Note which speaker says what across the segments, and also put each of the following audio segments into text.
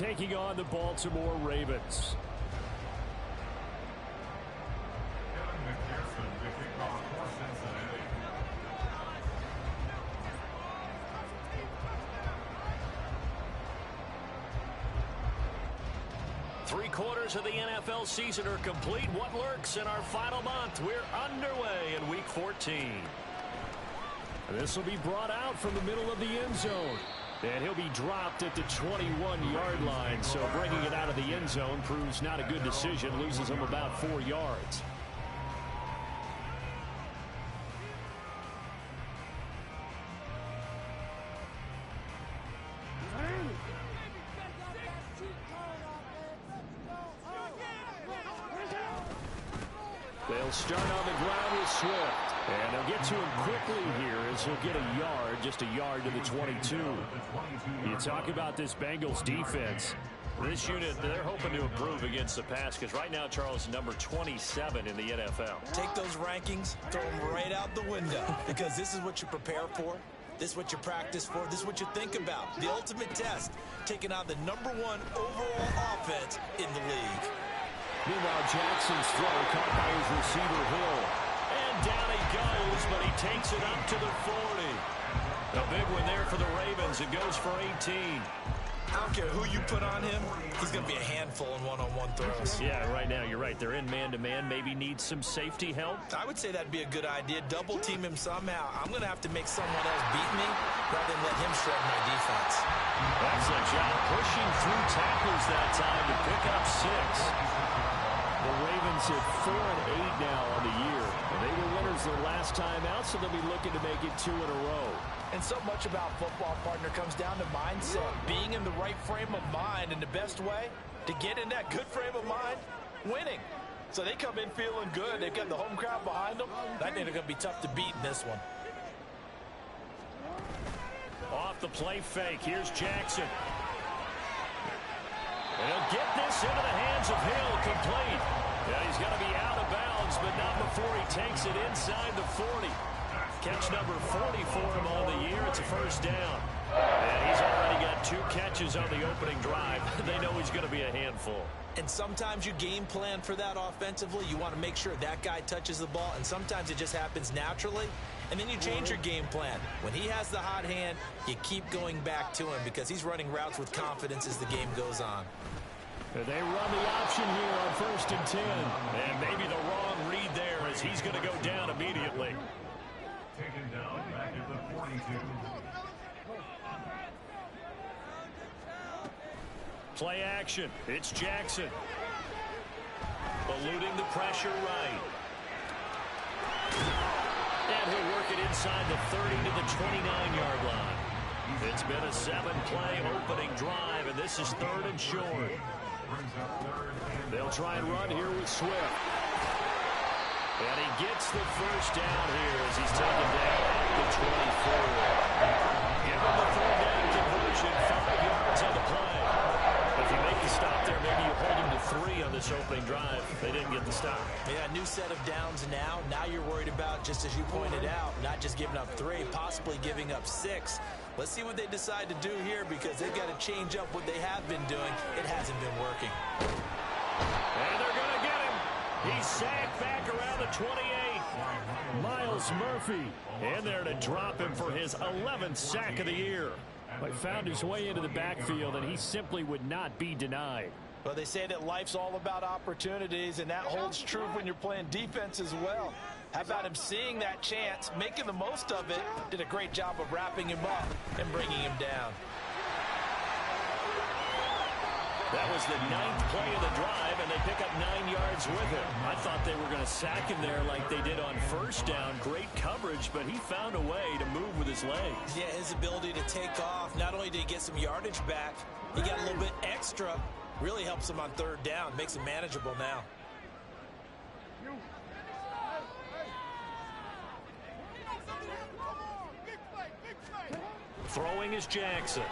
Speaker 1: taking on the Baltimore Ravens. Three-quarters of the NFL season are complete. What lurks in our final month? We're underway in Week 14. This will be brought out from the middle of the end zone. And he'll be dropped at the 21-yard line. So bringing it out of the end zone proves not a good decision. Loses him about 4 yards. They'll start on the ground with Swift. And they'll get to him quickly here as he'll get a yard, just a yard to the 22. You talk about this Bengals defense. This unit, they're hoping to improve against the pass because right now, Charles, number 27 in the NFL.
Speaker 2: Take those rankings, throw them right out the window because this is what you prepare for. This is what you practice for. This is what you think about. The ultimate test, taking on the #1 overall offense in the league.
Speaker 1: Meanwhile, Jackson's throw caught by his receiver, Hill. And down he goes, but he takes it up to the 40. A big one there for the Ravens. It goes for 18.
Speaker 2: I don't care who you put on him. He's going to be a handful in one-on-one throws.
Speaker 1: Yeah, right now, you're right. They're in man-to-man. Maybe needs some safety help.
Speaker 2: I would say that'd be a good idea. Double-team him somehow. I'm going to have to make someone else beat me rather than let him shred my defense.
Speaker 1: Excellent job pushing through tackles that time to pick up 6. The Ravens at 4-8 now on the year. And they were winners their last time out, so they'll be looking to make it 2 in a row.
Speaker 2: And so much about football, partner, comes down to mindset. Being in the right frame of mind, and the best way to get in that good frame of mind, winning. So they come in feeling good. They've got the home crowd behind them. I think they're going to be tough to beat in this one.
Speaker 1: Off the play fake, here's Jackson. And he'll get this into the hands of Hill, complete. Yeah, he's going to be out of bounds, but not before he takes it inside the 40. Catch number 40 for him on the year. It's a first down. And he's already got 2 catches on the opening drive. They know he's going to be a handful.
Speaker 2: And sometimes you game plan for that offensively. You want to make sure that guy touches the ball, and sometimes it just happens naturally. And then you change your game plan. When he has the hot hand, you keep going back to him because he's running routes with confidence as the game goes on.
Speaker 1: They run the option here on 1st and 10. And maybe the wrong read there as he's going to go down immediately.
Speaker 3: Taken down back at the 42.
Speaker 1: Play action. It's Jackson. Eluding the pressure right. And he'll work it inside the 30 to the 29-yard line. It's been a 7-play opening drive, and this is 3rd and short. They'll try and run here with Swift. And he gets the first down here as he's taken down at the 24. Give him the 3rd down conversion, 5 yards on the play. If you make the stop there, maybe you hold him to 3 on this opening drive. They didn't get the stop.
Speaker 2: Yeah, new set of downs now. Now you're worried about, just as you pointed out, not just giving up 3, possibly giving up 6. Let's see what they decide to do here because they've got to change up what they have been doing. It hasn't been working.
Speaker 1: And they're going to get him. He's sacked back around the 28. Myles Murphy in there to drop him for his 11th sack of the year. He found his way into the backfield, and he simply would not be denied.
Speaker 2: Well, they say that life's all about opportunities, and that holds true when you're playing defense as well. How about him seeing that chance, making the most of it, did a great job of wrapping him up and bringing him down.
Speaker 1: That was the 9th play of the drive, and they pick up 9 yards with him. I thought they were going to sack him there like they did on 1st down. Great coverage, but he found a way to move with his legs.
Speaker 2: Yeah, his ability to take off, not only did he get some yardage back, he got a little bit extra. Really helps him on 3rd down, makes him manageable now.
Speaker 1: Throwing is Jackson.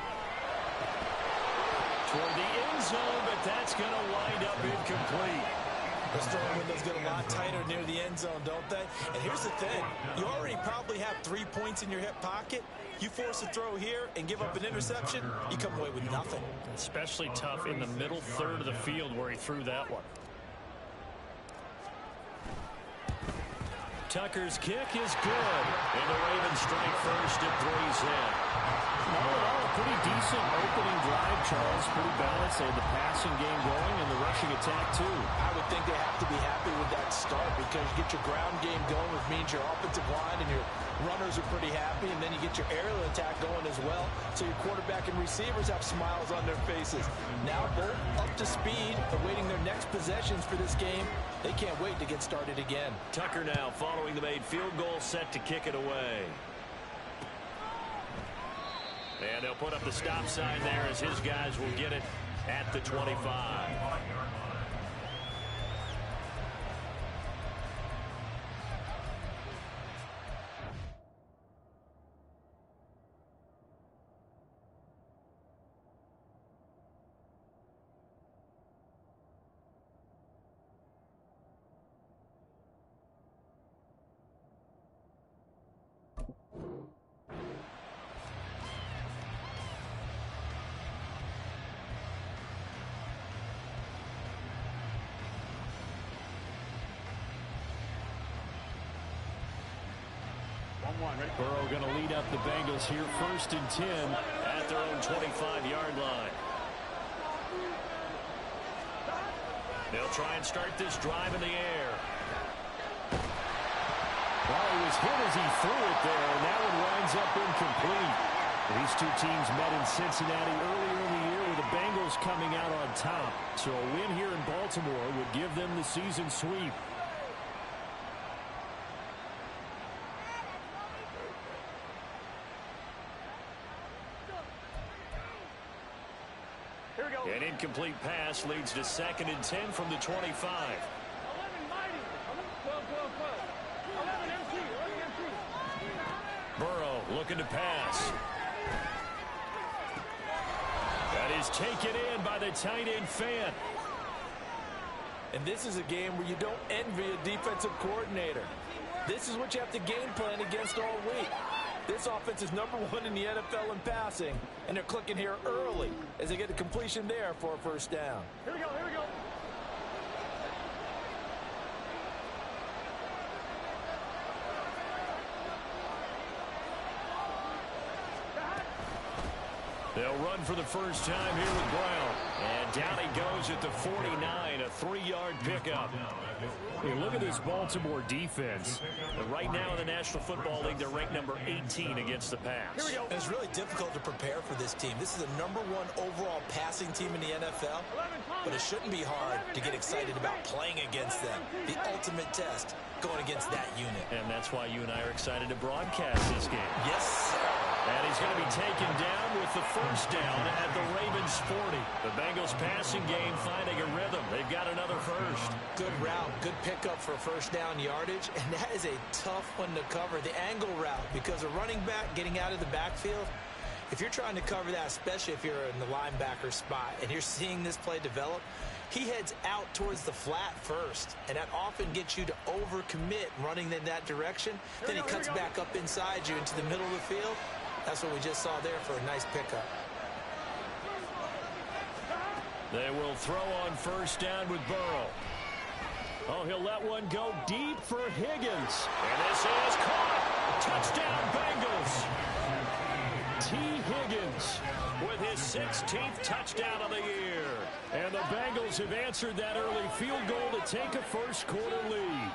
Speaker 1: Toward the end zone, but that's going to wind up incomplete.
Speaker 2: Those throwing windows get a lot tighter near the end zone, don't they? And here's the thing. You already probably have 3 points in your hip pocket. You force a throw here and give up an interception, you come away with nothing.
Speaker 1: Especially tough in the middle third of the field where he threw that one. Tucker's kick is good. And the Ravens strike first at 3-0. All in all, a pretty decent opening drive, Charles. Pretty balanced. They had the passing game going and the rushing attack, too.
Speaker 2: I would think they have to be happy with that start because you get your ground game going, which means your offensive line and your runners are pretty happy, and then you get your aerial attack going as well, so your quarterback and receivers have smiles on their faces. Now both up to speed, awaiting their next possessions for this game. They can't wait to get started again.
Speaker 1: Tucker now following the made field goal, set to kick it away. And they'll put up the stop sign there as his guys will get it at the 25. Burrow going to lead up the Bengals here 1st and 10 at their own 25-yard line. They'll try and start this drive in the air. Well, he was hit as he threw it there, and that one winds up incomplete. These two teams met in Cincinnati earlier in the year with the Bengals coming out on top. So a win here in Baltimore would give them the season sweep. An incomplete pass leads to 2nd and 10 from the 25. Burrow looking to pass. That is taken in by the tight end Fant.
Speaker 2: And this is a game where you don't envy a defensive coordinator. This is what you have to game plan against all week. This offense is #1 in the NFL in passing, and they're clicking here early as they get a completion there for a first down.
Speaker 4: Here we go, here we go.
Speaker 1: They'll run for the first time here with Brown. And down he goes at the 49, a 3-yard pickup. Hey, look at this Baltimore defense. Right now in the National Football League, they're ranked #18 against the pass.
Speaker 2: Here we go. It's really difficult to prepare for this team. This is the #1 overall passing team in the NFL, but it shouldn't be hard to get excited about playing against them. The ultimate test going against that unit.
Speaker 1: And that's why you and I are excited to broadcast this game.
Speaker 2: Yes, sir.
Speaker 1: And he's going to be taken down with the first down at the Ravens 40. The Bengals passing game finding a rhythm. They've got another first.
Speaker 2: Good route, good pickup for first down yardage, and that is a tough one to cover, the angle route, because a running back getting out of the backfield, if you're trying to cover that, especially if you're in the linebacker spot and you're seeing this play develop, he heads out towards the flat first, and that often gets you to overcommit running in that direction. Then he cuts back up inside you into the middle of the field. That's what we just saw there for a nice pickup.
Speaker 1: They will throw on first down with Burrow. Oh, he'll let one go deep for Higgins. And this is caught. Touchdown, Bengals. T. Higgins with his 16th touchdown of the year. And the Bengals have answered that early field goal to take a first-quarter lead.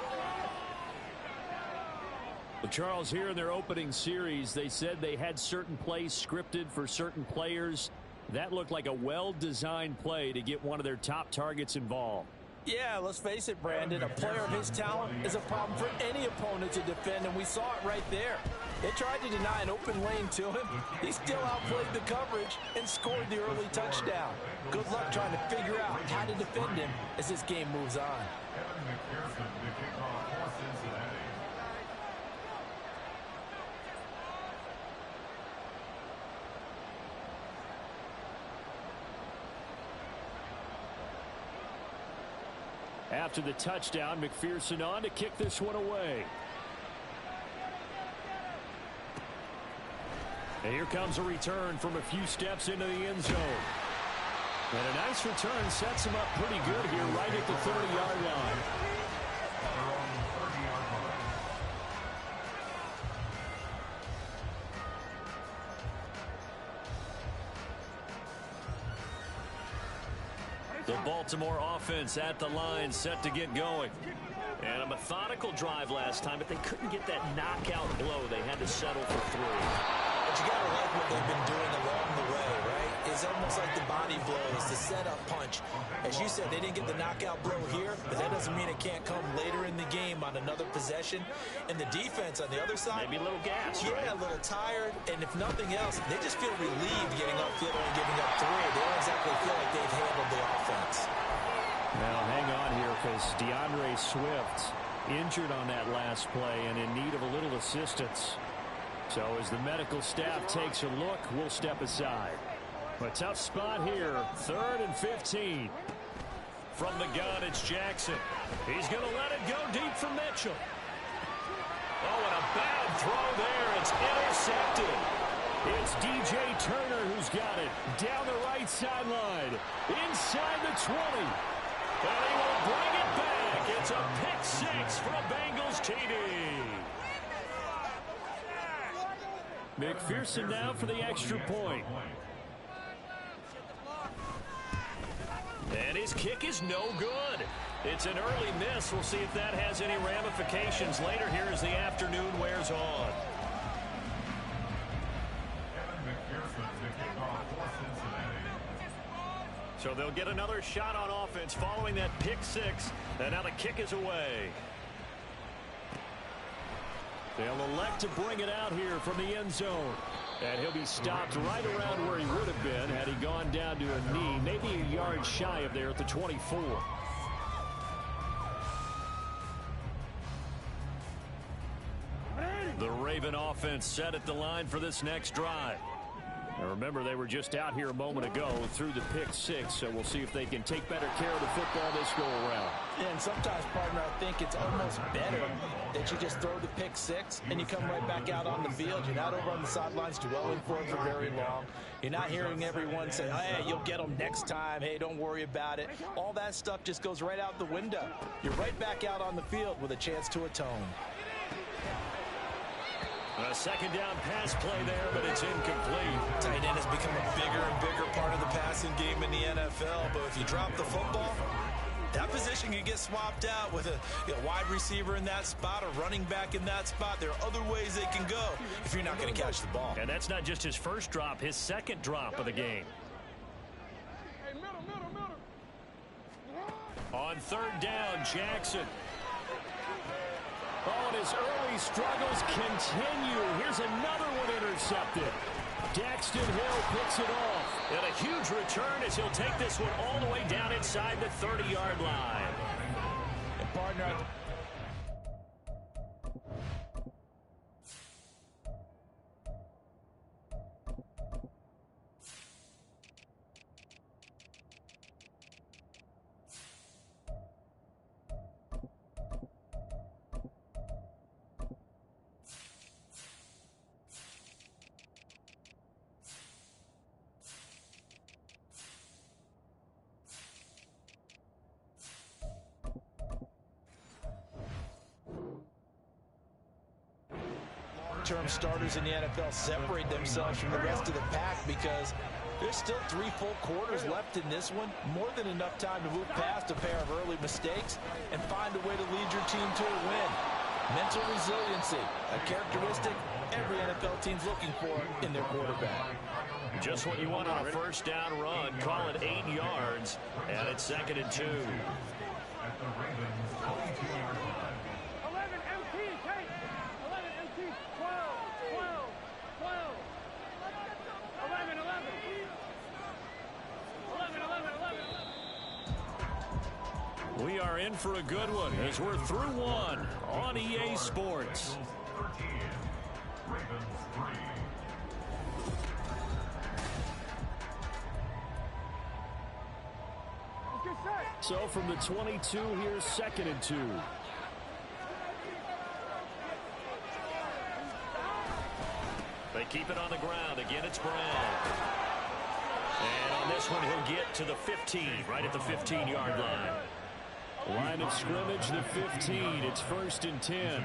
Speaker 1: Well, Charles, here in their opening series, they said they had certain plays scripted for certain players. That looked like a well-designed play to get one of their top targets involved.
Speaker 2: Yeah, let's face it, Brandon. A player of his talent is a problem for any opponent to defend, and we saw it right there. They tried to deny an open lane to him. He still outplayed the coverage and scored the early touchdown. Good luck trying to figure out how to defend him as this game moves on.
Speaker 3: Kevin McPherson to kick off for Cincinnati.
Speaker 1: After the touchdown, McPherson on to kick this one away. And here comes a return from a few steps into the end zone. And a nice return sets him up pretty good here right at the 30-yard line. The Baltimore offense at the line, set to get going. And a methodical drive last time, but they couldn't get that knockout blow. They had to settle for 3.
Speaker 2: But you got to like what they've been doing along the way, right? It's almost like the body blows, the setup punch. As you said, they didn't get the knockout blow here, but that doesn't mean it can't come later in the game on another possession. And the defense on the other side,
Speaker 1: maybe a little gas,
Speaker 2: yeah,
Speaker 1: right?
Speaker 2: A little tired. And if nothing else, they just feel relieved getting upfield and giving up 3. They don't exactly feel like they've handled the offense.
Speaker 1: Now, hang on here because DeAndre Swift injured on that last play and in need of a little assistance. So as the medical staff takes a look, we'll step aside. A tough spot here, 3rd and 15. From the gun, it's Jackson. He's going to let it go deep for Mitchell. Oh, and a bad throw there. It's intercepted. It's DJ Turner who's got it down the right sideline, inside the 20. And he will bring it back. It's a pick 6 for a Bengals TD. McPherson now for the extra point. And his kick is no good. It's an early miss. We'll see if that has any ramifications later here as the afternoon wears on. So they'll get another shot on offense following that pick 6. And now the kick is away. They'll elect to bring it out here from the end zone. And he'll be stopped right around where he would have been had he gone down to a knee, maybe a yard shy of there at the 24. The Raven offense set at the line for this next drive. Now remember, they were just out here a moment ago through the pick 6, so we'll see if they can take better care of the football this go around.
Speaker 2: Yeah, and sometimes, partner, I think it's almost better that you just throw the pick 6 and you come right back out on the field. You're not over on the sidelines dwelling for it for very long. You're not hearing everyone say, hey, you'll get them next time. Hey, don't worry about it. All that stuff just goes right out the window. You're right back out on the field with a chance to atone.
Speaker 1: A second down pass play there, but it's incomplete.
Speaker 2: Tight end has become a bigger and bigger part of the passing game in the NFL, but if you drop the football, that position can get swapped out with a wide receiver in that spot, a running back in that spot. There are other ways they can go if you're not going to catch the ball.
Speaker 1: And that's not just his first drop, his second drop of the game. On 3rd down, Jackson. Oh, and his early struggles continue. Here's another one intercepted. Daxton Hill picks it off. And a huge return as he'll take this one all the way down inside the 30-yard line.
Speaker 2: And partner, long-term starters in the NFL separate themselves from the rest of the pack because there's still 3 full quarters left in this one. More than enough time to move past a pair of early mistakes and find a way to lead your team to a win. Mental resiliency, a characteristic every NFL team's looking for in their quarterback.
Speaker 1: Just what you want on a first down run. Call it 8 yards, and it's 2nd and 2.
Speaker 3: At the Ravens' 22-yard line.
Speaker 4: 11 MT, take 11 MT, 12, 12, 12, 11, 11, 11, 11, 11.
Speaker 1: We are in for a good one as we're through one on EA Sports.
Speaker 3: 13, Ravens 3.
Speaker 4: Reset.
Speaker 1: So from the 22, here's 2nd and 2. They keep it on the ground. Again, it's Brown. And on this one, he'll get to the 15, right at the 15-yard line. Line of scrimmage, the 15. It's 1st and 10.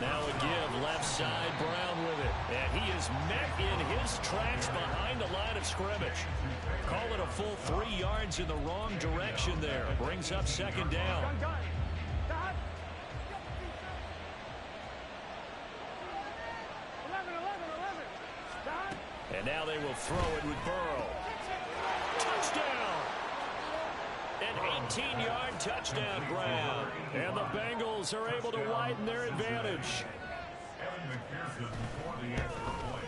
Speaker 1: Now a give, left side, Brown with it. And he is met in his tracks behind the line of scrimmage. Call it a full 3 yards in the wrong direction there. Brings up 2nd down.
Speaker 4: Stop. 11. Stop.
Speaker 1: And now they will throw it with Burrow. Touchdown! An 18-yard touchdown, Brown. And the Bengals are able to widen their advantage.
Speaker 3: Evan McPherson for the extra point.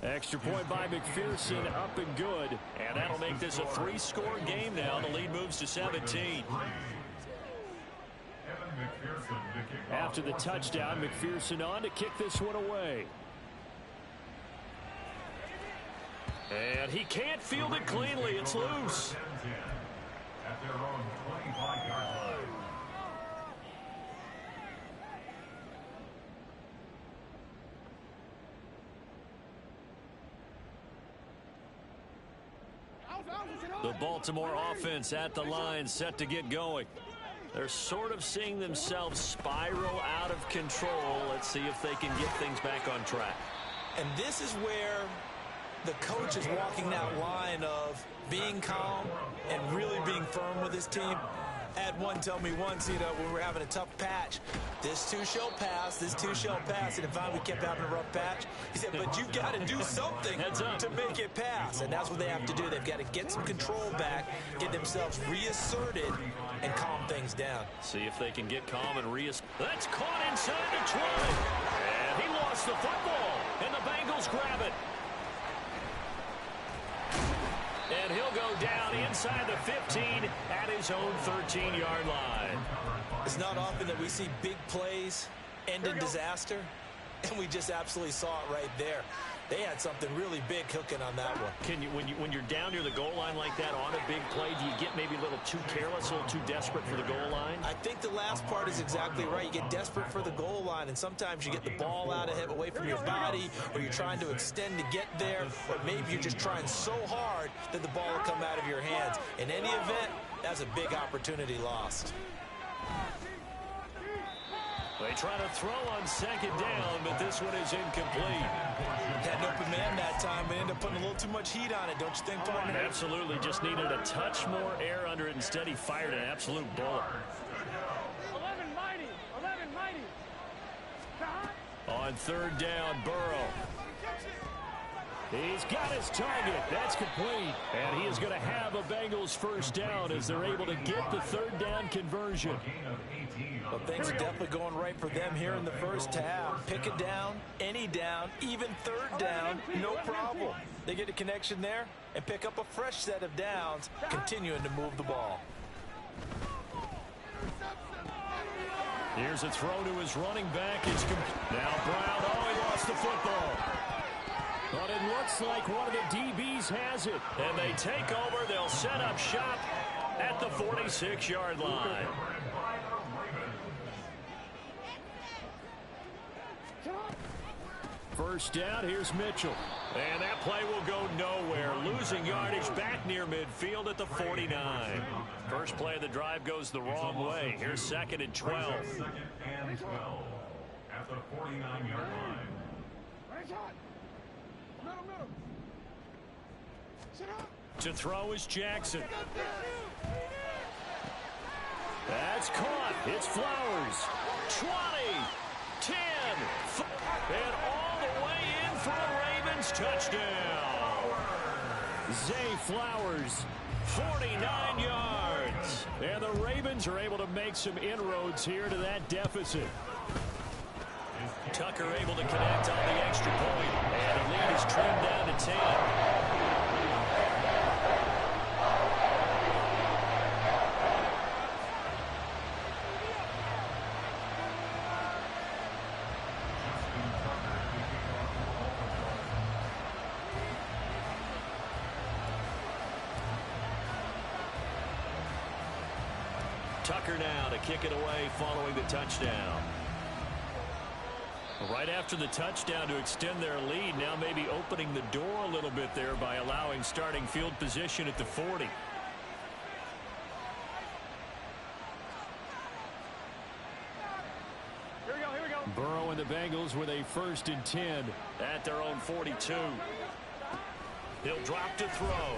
Speaker 1: Extra point by McPherson, up and good. And that'll make this a 3-score game now. The lead moves to 17. After the touchdown, McPherson on to kick this one away. And he can't field it cleanly. It's loose.
Speaker 3: At their own 25-yard line.
Speaker 1: The Baltimore offense at the line, set to get going. They're sort of seeing themselves spiral out of control. Let's see if they can get things back on track.
Speaker 2: And this is where the coach is walking that line of being calm and really being firm with his team. I had one tell me once, when we were having a tough patch, this too shall pass, this too shall pass. And finally we kept having a rough patch. He said, but you've got to do something to make it pass. And that's what they have to do. They've got to get some control back, get themselves reasserted, and calm things down.
Speaker 1: See if they can get calm and That's caught inside the 20. And he lost the football. And the Bengals grab it. And he'll go down inside the 15 at his own 13-yard line.
Speaker 2: It's not often that we see big plays end in disaster, and we just absolutely saw it right there. They had something really big cooking on that one.
Speaker 1: Can you, when you're down near the goal line like that on a big play, do you get maybe a little too careless, a little too desperate for the goal line?
Speaker 2: I think the last part is exactly right. You get desperate for the goal line, and sometimes you get the ball out of it, away from your body, or you're trying to extend to get there, or maybe you're just trying so hard that the ball will come out of your hands. In any event, that's a big opportunity lost.
Speaker 1: They try to throw on 2nd down, but this one is incomplete.
Speaker 2: Had an open man that time, but ended up putting a little too much heat on it, don't you think, partner?
Speaker 1: Absolutely, just needed a touch more air under it. Instead, he fired an absolute bullet.
Speaker 4: 11 mighty. Stop.
Speaker 1: On 3rd down, Burrow. He's got his target. That's complete. And he is going to have a Bengals 1st down as they're able to get the 3rd down conversion.
Speaker 2: Well, things are definitely going right for them here in the first half. Pick it down, any down, even 3rd down, no problem. They get a connection there and pick up a fresh set of downs, continuing to move the ball.
Speaker 1: Here's a throw to his running back. It's now Brown. Oh, he lost the football. But it looks like one of the DBs has it. And they take over. They'll set up shop at the 46-yard line. First down, here's Mitchell. And that play will go nowhere. Losing yardage back near midfield at the 49. First play of the drive goes the wrong way. Here's 2nd and 12.
Speaker 3: 2nd and 12 at the 49-yard line.
Speaker 1: To throw is Jackson. That's caught. It's Flowers. 20, 10, and all the way in for a Ravens touchdown. Zay Flowers, 49 yards. And the Ravens are able to make some inroads here to that deficit. Tucker able to connect on the extra point. And the lead is trimmed down to 10. Tucker now to kick it away following the touchdown. Right after the touchdown to extend their lead, now maybe opening the door a little bit there by allowing starting field position at the 40.
Speaker 4: Here we go.
Speaker 1: Burrow and the Bengals with a 1st and 10 at their own 42. He'll drop to throw.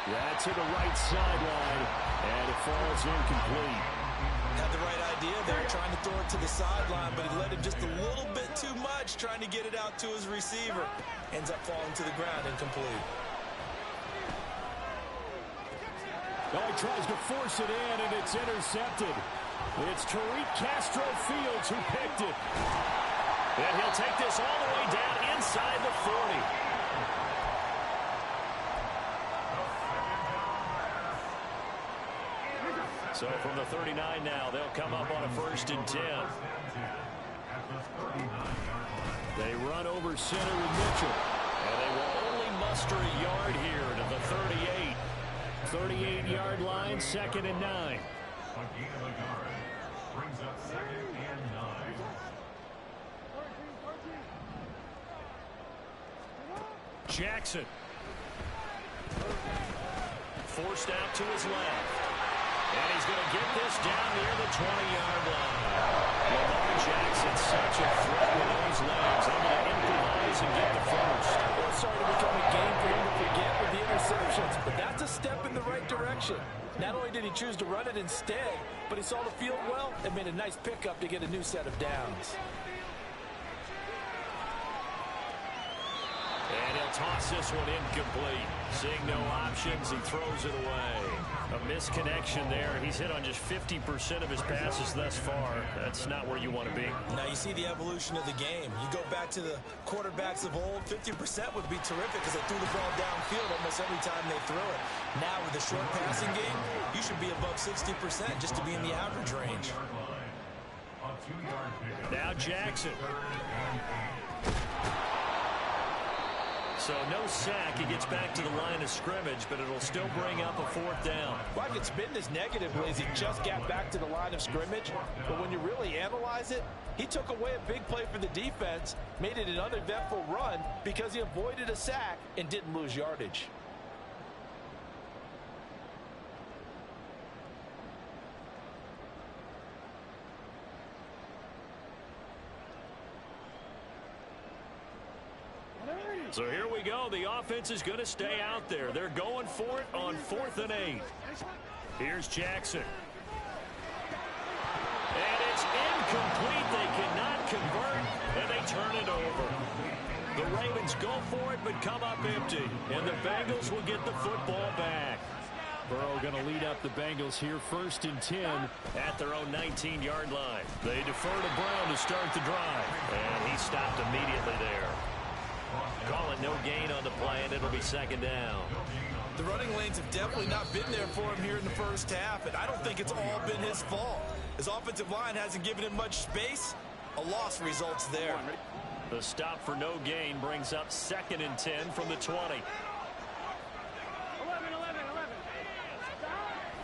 Speaker 1: Yeah, to the right sideline, and it falls incomplete.
Speaker 2: Had the right idea there, trying to throw it to the sideline, but he led him just a little bit too much, trying to get it out to his receiver. Ends up falling to the ground, incomplete.
Speaker 1: Oh, he tries to force it in, and it's intercepted. It's Tariq Castro-Fields who picked it. And he'll take this all the way down inside the 40. So from the 39 now, they'll come up on a 1st and 10. They run over center with Mitchell. And they will only muster a yard here to the 38. 38-yard line, 2nd and 9.
Speaker 3: A gain of a yard. Brings up 2nd and 9.
Speaker 1: Jackson. Forced out to his left. And he's going to get this down near the 20-yard line. Lamar Jackson, such a threat with those legs. I'm going to improvise and get the first.
Speaker 2: Well, it's starting to become a game for him to forget with the interceptions, but that's a step in the right direction. Not only did he choose to run it instead, but he saw the field well and made a nice pickup to get a new set of downs.
Speaker 1: And he'll toss this one incomplete. Seeing no options, he throws it away. A misconnection there. He's hit on just 50% of his passes thus far. That's not where you want to be.
Speaker 2: Now you see the evolution of the game. You go back to the quarterbacks of old, 50% would be terrific because they threw the ball downfield almost every time they threw it. Now with the short passing game, you should be above 60% just to be in the average range.
Speaker 1: Now Jackson. So no sack. He gets back to the line of scrimmage, but it'll still bring up a 4th down.
Speaker 2: Well, I could spin this negatively as he just got back to the line of scrimmage. But when you really analyze it, he took away a big play for the defense, made it an uneventful run because he avoided a sack and didn't lose yardage.
Speaker 1: So here we go. The offense is going to stay out there. They're going for it on 4th and 8. Here's Jackson. And it's incomplete. They cannot convert, and they turn it over. The Ravens go for it, but come up empty. And the Bengals will get the football back. Burrow going to lead up the Bengals here, 1st and 10 at their own 19-yard line. They defer to Brown to start the drive, and he stopped immediately there. Call it no gain on the play, and it'll be 2nd down.
Speaker 2: The running lanes have definitely not been there for him here in the first half, and I don't think it's all been his fault. His offensive line hasn't given him much space. A loss results there.
Speaker 1: The stop for no gain brings up 2nd and 10 from the 20.
Speaker 4: 11.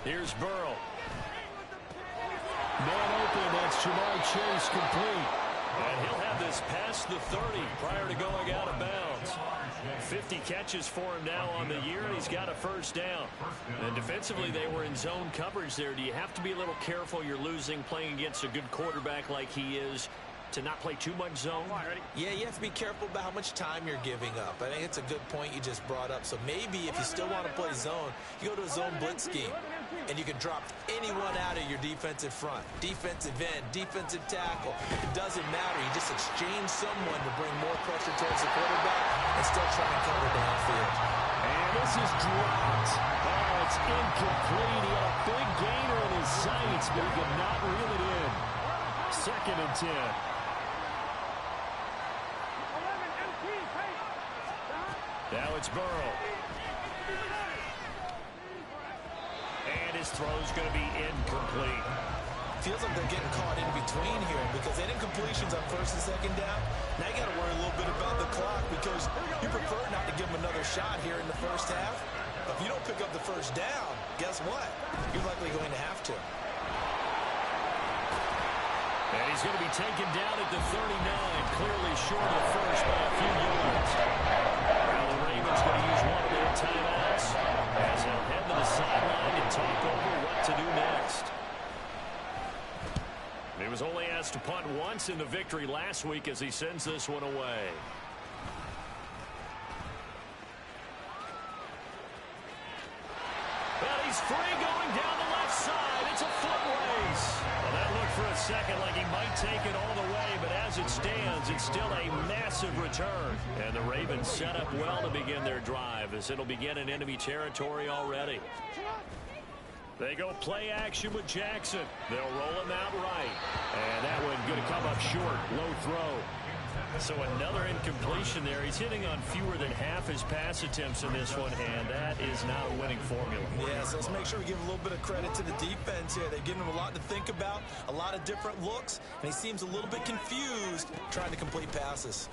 Speaker 1: Here's Burrow. Man open, that's Jamar Chase complete. And he'll have this past the 30 prior to going out of bounds. 50 catches for him now on the year, and he's got a 1st down. And defensively, they were in zone coverage there. Do you have to be a little careful? You're losing playing against a good quarterback like he is to not play too much zone?
Speaker 2: Yeah, you have to be careful about how much time you're giving up. I think it's a good point you just brought up. So maybe if you still want to play zone, you go to a zone blitz scheme, and you can drop anyone out of your defensive front. Defensive end, defensive tackle. It doesn't matter. You just exchange someone to bring more pressure towards the quarterback and still try and cover downfield.
Speaker 1: And this is dropped. Oh, it's incomplete. He had a big gainer in his sights, but he could not reel it in. 2nd and 10. Now it's Burrow. And his throw's going to be incomplete.
Speaker 2: Feels like they're getting caught in between here because they didn't completions on 1st and 2nd down. Now you got to worry a little bit about the clock because you prefer not to give them another shot here in the first half. If you don't pick pick up the first down, guess what? You're likely going to have to.
Speaker 1: And he's going to be taken down at the 39, clearly short of the first by a few yards. Now the Ravens going to use one of their timeouts as they'll head to the sideline and talk over what to do next. He was only asked to punt once in the victory last week as he sends this one away. Well, he's free going down the left side. It's a foot race. Well, that looked for a second like he might take it all the way, but as it stands, it's still a massive return. And the Ravens set up well to begin their drive as it'll begin in enemy territory already. They go play action with Jackson. They'll roll him out right. And that one going to come up short. Low throw. So another incompletion there. He's hitting on fewer than half his pass attempts in this one, and that is not a winning formula.
Speaker 2: Yeah, so let's make sure we give a little bit of credit to the defense here. They've given him a lot to think about, a lot of different looks, and he seems a little bit confused trying to complete passes.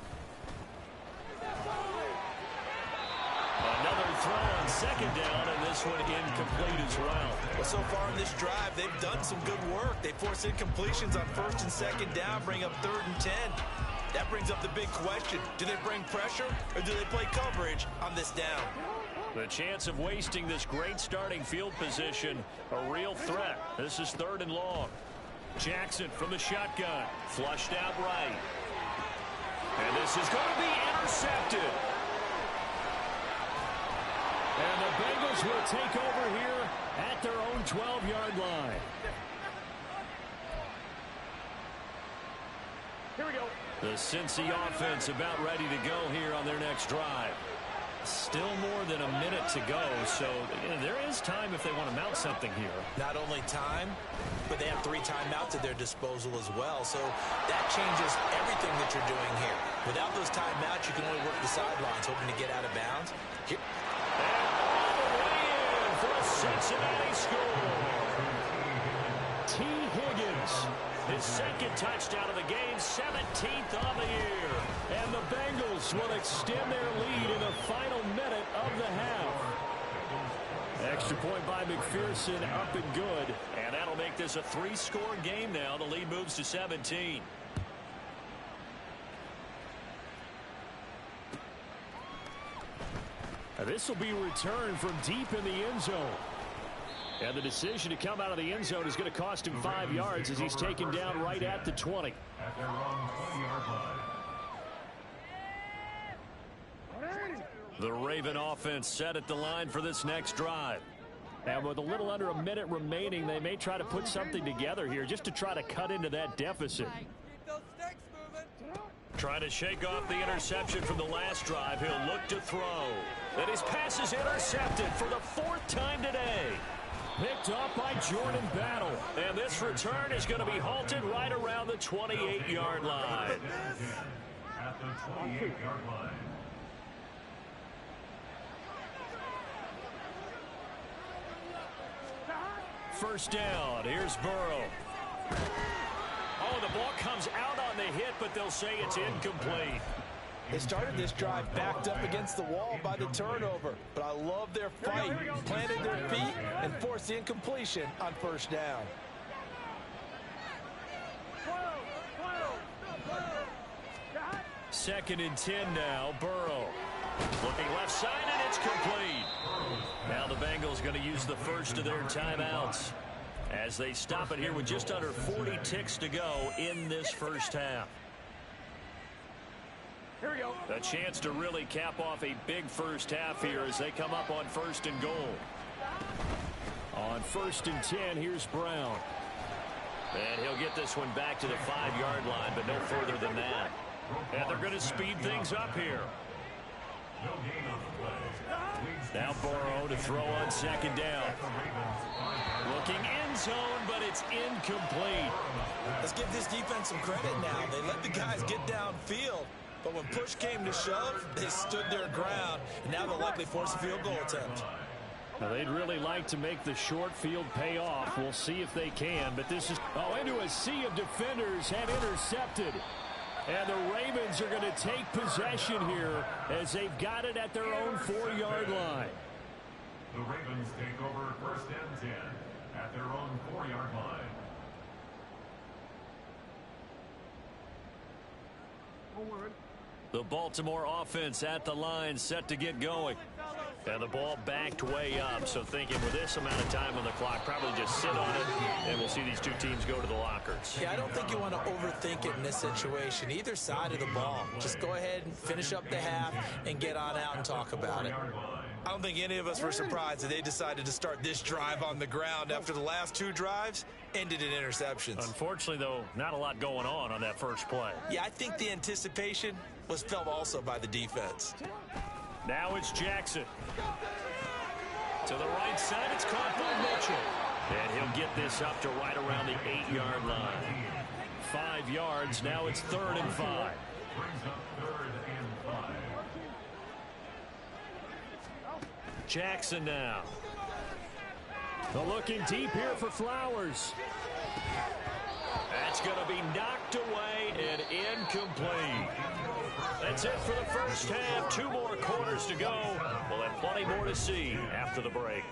Speaker 1: Another throw on second down, and this one incomplete as well.
Speaker 2: Well, so far in this drive, they've done some good work. They force incompletions on first and second down, bring up 3rd and 10. That brings up the big question. Do they bring pressure, or do they play coverage on this down?
Speaker 1: The chance of wasting this great starting field position, a real threat. This is 3rd and long. Jackson from the shotgun, flushed out right. And this is going to be intercepted. And the Bengals will take over here at their own 12-yard line.
Speaker 4: Here we go.
Speaker 1: The Cincy offense about ready to go here on their next drive. Still more than a minute to go, so there is time if they want to mount something here.
Speaker 2: Not only time, but they have 3 timeouts at their disposal as well, so that changes everything that you're doing here. Without those timeouts, you can only work the sidelines, hoping to get out of bounds. Here.
Speaker 1: And all the way in for a Cincinnati score. T. Higgins, his 2nd touchdown of the game, 17th of the year. And the Bengals will extend their lead in the final minute of the half. Extra point by McPherson, up and good. And that'll make this a 3-score game now. The lead moves to 17. This will be returned from deep in the end zone. And the decision to come out of the end zone is going to cost him 5 yards as he's taken down right at the 20.
Speaker 3: At their own 20-yard line.
Speaker 1: The Raven offense set at the line for this next drive. And with a little under a minute remaining, they may try to put something together here just to try to cut into that deficit. Trying to shake off the interception from the last drive. He'll look to throw. And his pass is intercepted for the 4th time today. Picked up by Jordan Battle. And this return is going to be halted right around the 28-yard line.
Speaker 3: At the 28-yard line.
Speaker 1: First down. Here's Burrow. Oh, the ball comes out on the hit, but they'll say it's incomplete.
Speaker 2: They started this drive backed up against the wall by the turnover, but I love their fight, planted their feet, and forced the incompletion on first down.
Speaker 1: 2nd and 10 now. Burrow looking left side, and it's complete. Now the Bengals going to use the first of their timeouts as they stop it here with just under 40 ticks to go in this first half.
Speaker 4: Here we go.
Speaker 1: A chance to really cap off a big first half here as they come up on 1st and goal. On 1st and 10, here's Brown. And he'll get this one back to the 5-yard line, but no further than that. And they're going to speed things up here.
Speaker 3: No gain on the play.
Speaker 1: Now Burrow to throw on 2nd down. Looking end zone, but it's incomplete.
Speaker 2: Let's give this defense some credit now. They let the guys get downfield, but when push came to shove, they stood their ground, and now they'll likely force a field goal attempt.
Speaker 1: Now they'd really like to make the short field pay off. We'll see if they can, but this is into a sea of defenders have intercepted. And the Ravens are going to take possession here as they've got it at their own 4-yard line.
Speaker 3: The Ravens 24-yard line.
Speaker 1: The Baltimore offense at the line, set to get going. And the ball backed way up, so thinking with this amount of time on the clock, probably just sit on it, and we'll see these two teams go to the lockers.
Speaker 2: Yeah, I don't think you want to overthink it in this situation. Either side of the ball. Just go ahead and finish up the half and get on out and talk about it. I don't think any of us were surprised that they decided to start this drive on the ground after the last two drives ended in interceptions.
Speaker 1: Unfortunately, though, not a lot going on that first play.
Speaker 2: Yeah, I think the anticipation was felt also by the defense.
Speaker 1: Now it's Jackson. To the right side, it's caught by Mitchell. And he'll get this up to right around the 8-yard line. 5 yards, now it's 3rd and 5.
Speaker 3: Brings up 3rd and 5.
Speaker 1: Jackson now. The looking deep here for Flowers. That's going to be knocked away and incomplete. That's it for the first half. 2 more quarters to go. We'll have plenty more to see after the break.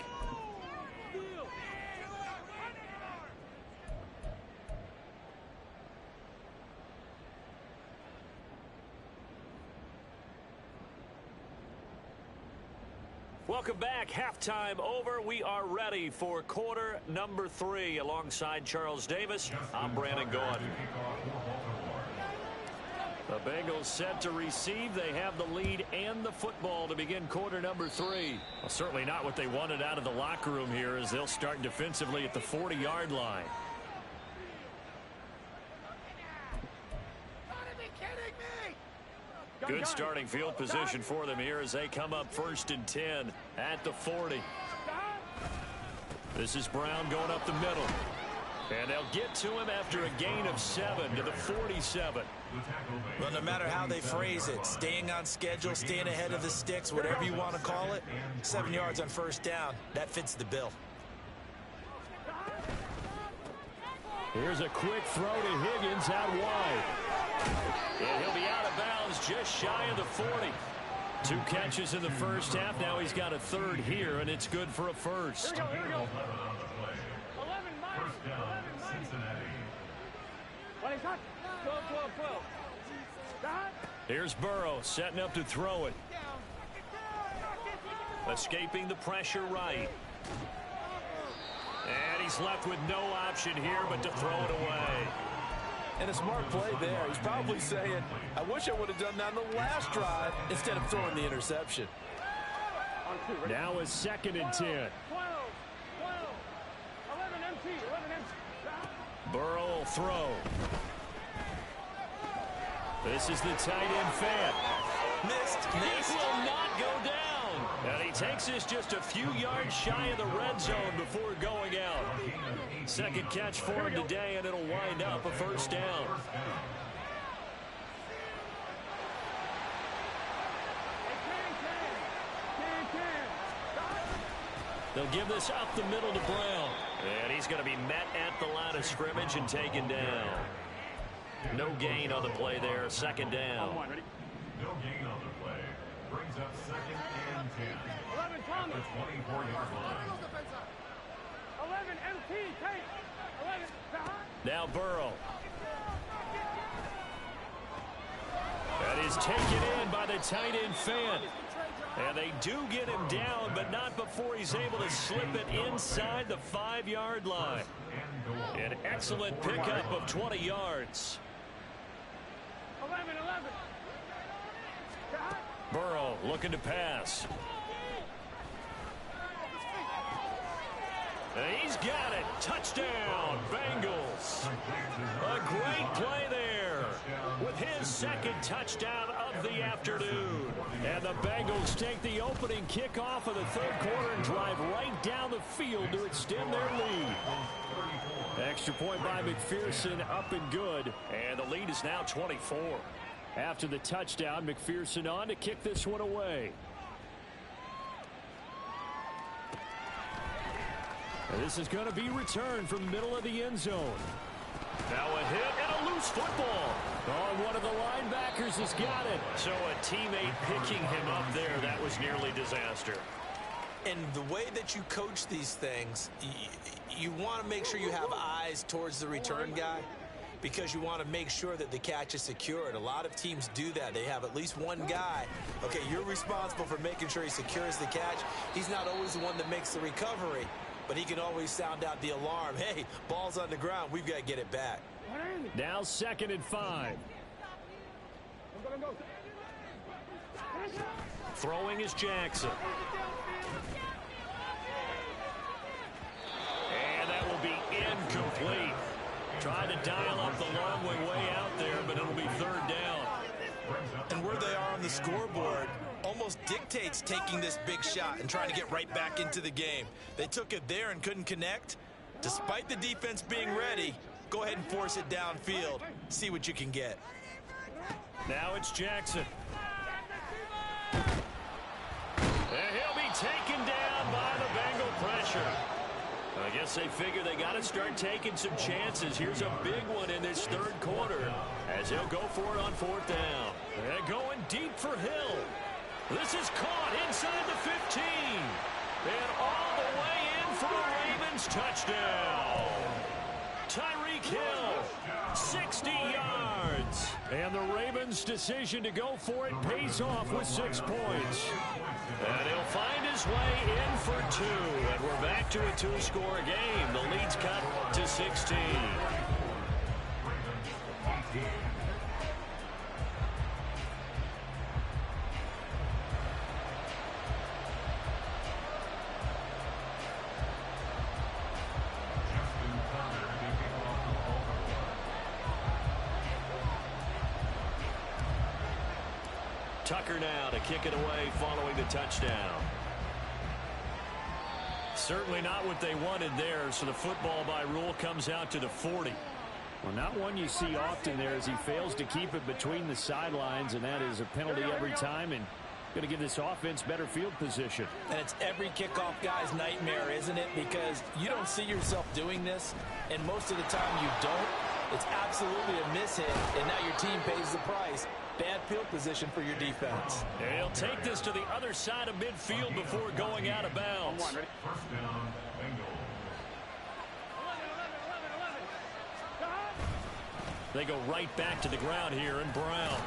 Speaker 1: Welcome back. Halftime over. We are ready for quarter number 3. Alongside Charles Davis, I'm Brandon Gaudin. The Bengals set to receive. They have the lead and the football to begin quarter number 3. Well, certainly not what they wanted out of the locker room here, as they'll start defensively at the 40-yard line. Good starting field position for them here as they come up 1st and 10 at the 40. This is Brown going up the middle. And they'll get to him after a gain of 7 to the 47.
Speaker 2: Well, no matter how they phrase it, staying on schedule, staying ahead of the sticks, whatever you want to call it, 7 yards on 1st down, that fits the bill.
Speaker 1: Here's a quick throw to Higgins out wide. And he'll be out of bounds just shy of the 40. 2 catches in the first half. Now he's got a 3rd here, and it's good for a 1st.
Speaker 4: Here we go.
Speaker 3: 1st down, Cincinnati.
Speaker 4: 12.
Speaker 1: Here's Burrow setting up to throw it. Escaping the pressure right. And he's left with no option here but to throw it away.
Speaker 2: And a smart play there. He's probably saying, I wish I would have done that on the last drive instead of throwing the interception.
Speaker 1: Now it's 2nd and 10.
Speaker 4: 12. 11 empty.
Speaker 1: Burrow will throw. This is the tight end fan.
Speaker 2: Missed.
Speaker 1: This will not go down. And he takes this just a few yards shy of the red zone before going out. 2nd catch for him today, and it'll wind up a 1st down. They'll give this up the middle to Brown. And he's going to be met at the line of scrimmage and taken down. No gain on the play there. 2nd down.
Speaker 3: No gain on the play. Brings up 2nd and 10.
Speaker 4: 11 Thomas.
Speaker 3: The 24-yard line.
Speaker 4: 11 MT. Take. 11 behind.
Speaker 1: Now Burrow. That is taken in by the tight end fan. And they do get him down, but not before he's able to slip it inside the 5-yard line. An excellent pickup of 20 yards.
Speaker 4: 11.
Speaker 1: Burrow looking to pass. And he's got it. Touchdown, Bengals. A great play there with his 2nd touchdown of the afternoon. And the Bengals take the opening kickoff of the 3rd quarter and drive right down the field to extend their lead. Extra point by McPherson, up and good. And the lead is now 24. After the touchdown, McPherson on to kick this one away. And this is going to be returned from the middle of the end zone. Now a hit and a loose football. Oh, one of the linebackers has got it. So a teammate picking him up there, that was nearly disaster.
Speaker 2: And the way that you coach these things, you want to make sure you have eyes towards the return guy because you want to make sure that the catch is secured. A lot of teams do that. They have at least one guy. Okay, you're responsible for making sure he secures the catch. He's not always the one that makes the recovery, but he can always sound out the alarm. Hey, ball's on the ground. We've got to get it back.
Speaker 1: Now 2nd and 5. Throwing is Jackson. And that will be incomplete. Tried to dial up the long way out there, but it'll be 3rd down.
Speaker 2: And where they are on the scoreboard almost dictates taking this big shot and trying to get right back into the game. They took it there and couldn't connect. Despite the defense being ready, go ahead and force it downfield. See what you can get.
Speaker 1: Now it's Jackson. And he'll be taken down by the Bengal pressure. I guess they figure they got to start taking some chances. Here's a big one in this 3rd quarter as he'll go for it on 4th down. They're going deep for Hill. This is caught inside the 15. And all the way in for a Ravens touchdown. Tyreek Hill, 60 yards. And the Ravens' decision to go for it pays off with 6 points. And he'll find his way in for 2. And we're back to a 2-score game. The lead's cut to 16. Tucker now to kick it away following the touchdown. Certainly not what they wanted there, so the football by rule comes out to the 40.
Speaker 5: Well, not one you see often there as he fails to keep it between the sidelines, and that is a penalty every time and going to give this offense better field position.
Speaker 2: And it's every kickoff guy's nightmare, isn't it? Because you don't see yourself doing this, and most of the time you don't. It's absolutely a mishit, and now your team pays the price. Bad field position for your defense.
Speaker 1: They'll take this to the other side of midfield before going out of bounds.
Speaker 3: 1st down, Bengals.
Speaker 1: They go right back to the ground here, and Brown.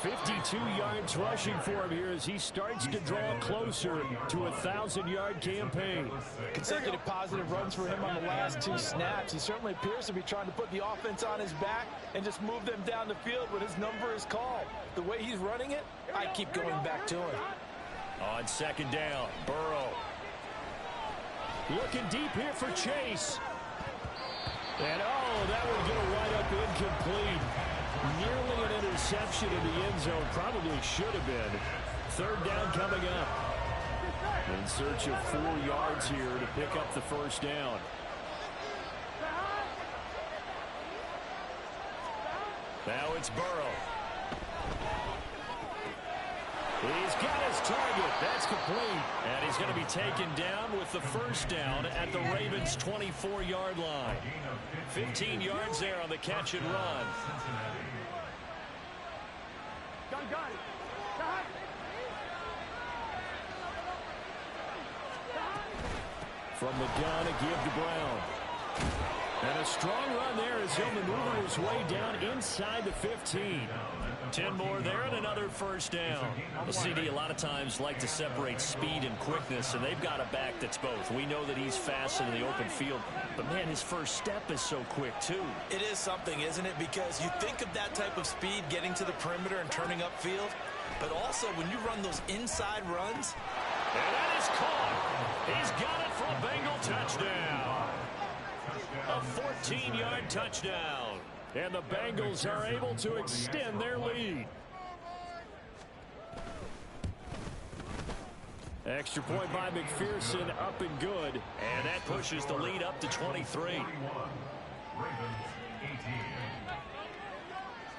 Speaker 5: 52 yards rushing for him here as he starts to draw closer to a 1,000-yard campaign.
Speaker 2: Consecutive positive runs for him on the last 2 snaps. He certainly appears to be trying to put the offense on his back and just move them down the field when his number is called. The way he's running it, I keep going back to him.
Speaker 1: On 2nd down, Burrow.
Speaker 5: Looking deep here for Chase. And that would go right up incomplete. Nearly an interception in the end zone. Probably should have been. 3rd down coming up. In search of 4 yards here to pick up the 1st down.
Speaker 1: Now it's Burrow.
Speaker 5: He's got his target. That's complete.
Speaker 1: And he's going to be taken down with the 1st down at the Ravens' 24-yard line. 15 yards there on the catch and run.
Speaker 5: From the gun, a give to Brown. And a strong run there as he'll maneuver his way down inside the 15.
Speaker 1: 10 more there and another 1st down. The CD a lot of times like to separate speed and quickness, and they've got a back that's both. We know that he's fast in the open field, but man, his first step is so quick too.
Speaker 2: It is something, isn't it? Because you think of that type of speed getting to the perimeter and turning upfield, but also when you run those inside runs.
Speaker 1: And that is caught. He's got it for a Bengal touchdown. A 14-yard touchdown.
Speaker 5: And the Bengals are able to extend their lead. Extra point by McPherson, up and good.
Speaker 1: And that pushes the lead up to 23.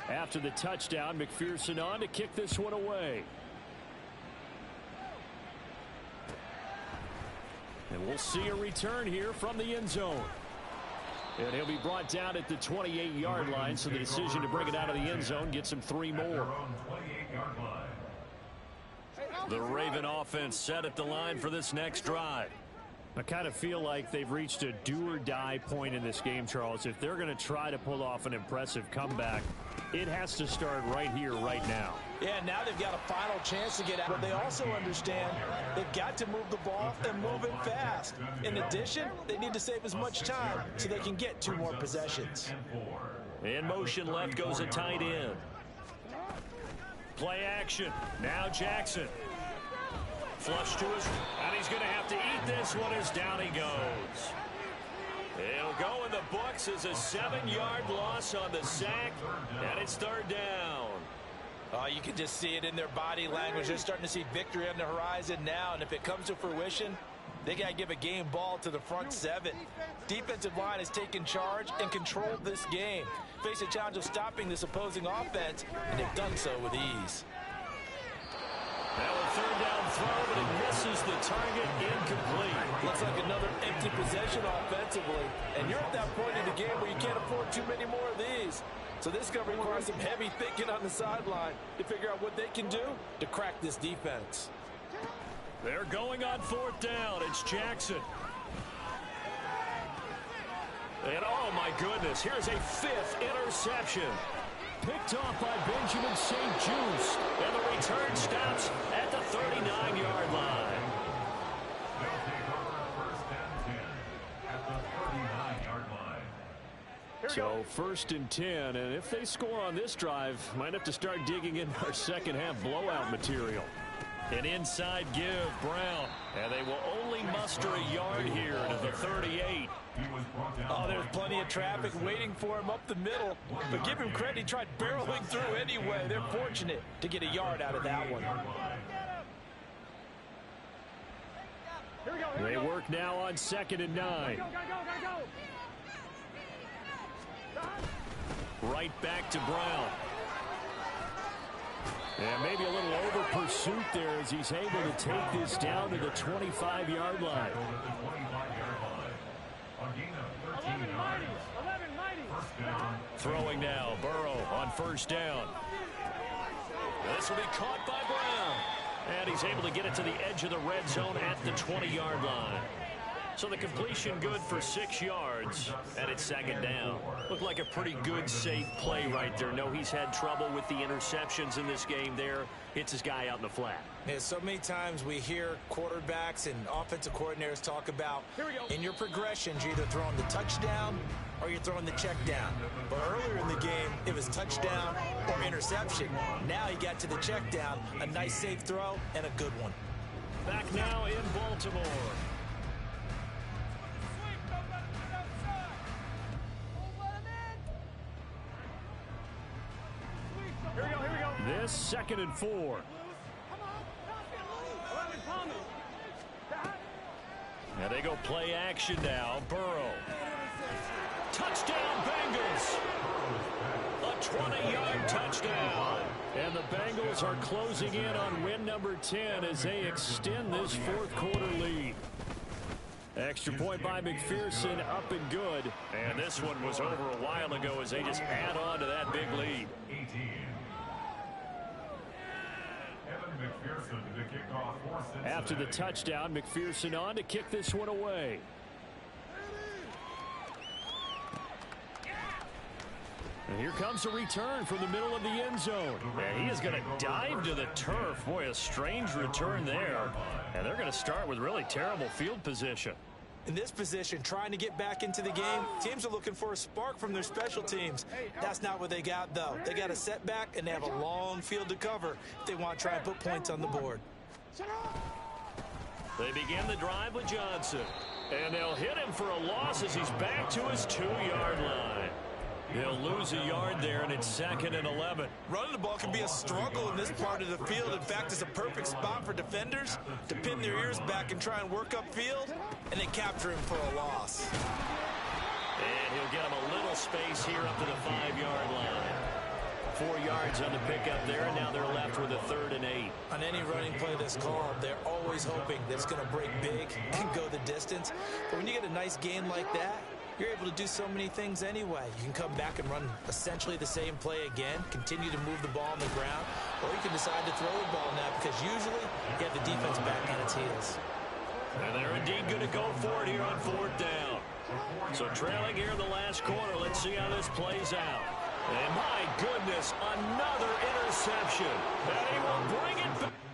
Speaker 5: After the touchdown, McPherson on to kick this one away. And we'll see a return here from the end zone. And he'll be brought down at the 28-yard line, so the decision to bring it out of the end zone gets him 3 more.
Speaker 1: The Raven offense set at the line for this next drive.
Speaker 5: I kind of feel like they've reached a do-or-die point in this game, Charles. If they're going to try to pull off an impressive comeback, it has to start right here, right now.
Speaker 2: Yeah, now they've got a final chance to get out. But they also understand they've got to move the ball and move it fast. In addition, they need to save as much time so they can get 2 more possessions.
Speaker 1: In motion left goes a tight end. Play action. Now Jackson. Flush to his, and he's going to have to eat this one as down he goes. He'll go in the books as a 7-yard loss on the sack, and it's 3rd down.
Speaker 2: Oh, you can just see it in their body language. They're starting to see victory on the horizon now, and if it comes to fruition, they got to give a game ball to the front 7. Defensive line has taken charge and controlled this game. Face a challenge of stopping this opposing offense, and they've done so with ease.
Speaker 1: Now a 3rd down throw, but it misses the target, incomplete.
Speaker 2: Looks like another empty possession offensively, and you're at that point in the game where you can't afford too many more of these. So this is going to require some heavy thinking on the sideline to figure out what they can do to crack this defense.
Speaker 1: They're going on 4th down. It's Jackson. And oh my goodness, here's a 5th interception.
Speaker 5: Picked off by Benjamin St-Juste.
Speaker 1: And the return stops at the 39-yard line.
Speaker 3: They'll take over 1st and 10 at the 39-yard line.
Speaker 5: So 1st and 10, and if they score on this drive, might have to start digging in our second-half blowout material.
Speaker 1: An inside give, Brown. And they will only muster a yard here to the 38.
Speaker 2: Oh, there's plenty of traffic waiting for him up the middle. But give him credit, he tried barreling through anyway. They're fortunate to get a yard out of that one.
Speaker 5: They work now on 2nd and 9.
Speaker 1: Right back to Brown.
Speaker 5: And maybe a little over pursuit there as he's able to take this down to the 25-yard line.
Speaker 1: Throwing now, Burrow on 1st down. This will be caught by Brown. And he's able to get it to the edge of the red zone at the 20-yard line. So the completion good for 6 yards, and it's 2nd down. Looked like a pretty good, safe play right there. No, he's had trouble with the interceptions in this game there. Hits his guy out in the flat.
Speaker 2: Yeah, so many times we hear quarterbacks and offensive coordinators talk about in your progressions, you're either throwing the touchdown or you're throwing the check down. But earlier in the game, it was touchdown or interception. Now he got to the check down, a nice safe throw and a good one.
Speaker 1: Back now in Baltimore.
Speaker 5: This 2nd and 4.
Speaker 1: Now they go play action now. Burrow. Touchdown Bengals. A 20-yard touchdown.
Speaker 5: And the Bengals are closing in on win number 10 as they extend this 4th quarter lead. Extra point by McPherson, up and good.
Speaker 1: And this one was over a while ago as they just add on to that big lead.
Speaker 3: 18. McPherson to the kickoff for Cincinnati.
Speaker 5: After the touchdown, McPherson on to kick this one away. And here comes a return from the middle of the end zone.
Speaker 1: And he is going to dive to the turf. Boy, a strange return there. And they're going to start with really terrible field position.
Speaker 2: In this position, trying to get back into the game, teams are looking for a spark from their special teams. That's not what they got, though. They got a setback, and they have a long field to cover if they want to try and put points on the board.
Speaker 1: They begin the drive with Johnson. And they'll hit him for a loss as he's back to his 2-yard line. They'll lose a yard there, and it's 2nd and 11.
Speaker 2: Running the ball can be a struggle in this part of the field. In fact, it's a perfect spot for defenders to pin their ears back and try and work upfield, and they capture him for a loss.
Speaker 1: And he'll get him a little space here up to the 5-yard line. 4 yards on the pickup there, and now they're left with a 3rd and 8.
Speaker 2: On any running play that's called, they're always hoping that it's going to break big and go the distance. But when you get a nice gain like that, you're able to do so many things anyway. You can come back and run essentially the same play again, continue to move the ball on the ground, or you can decide to throw the ball now because usually you have the defense back on its heels.
Speaker 1: And they're indeed going to go for it here on 4th down. So trailing here in the last quarter. Let's see how this plays out. And my goodness, another interception. And he will bring it back.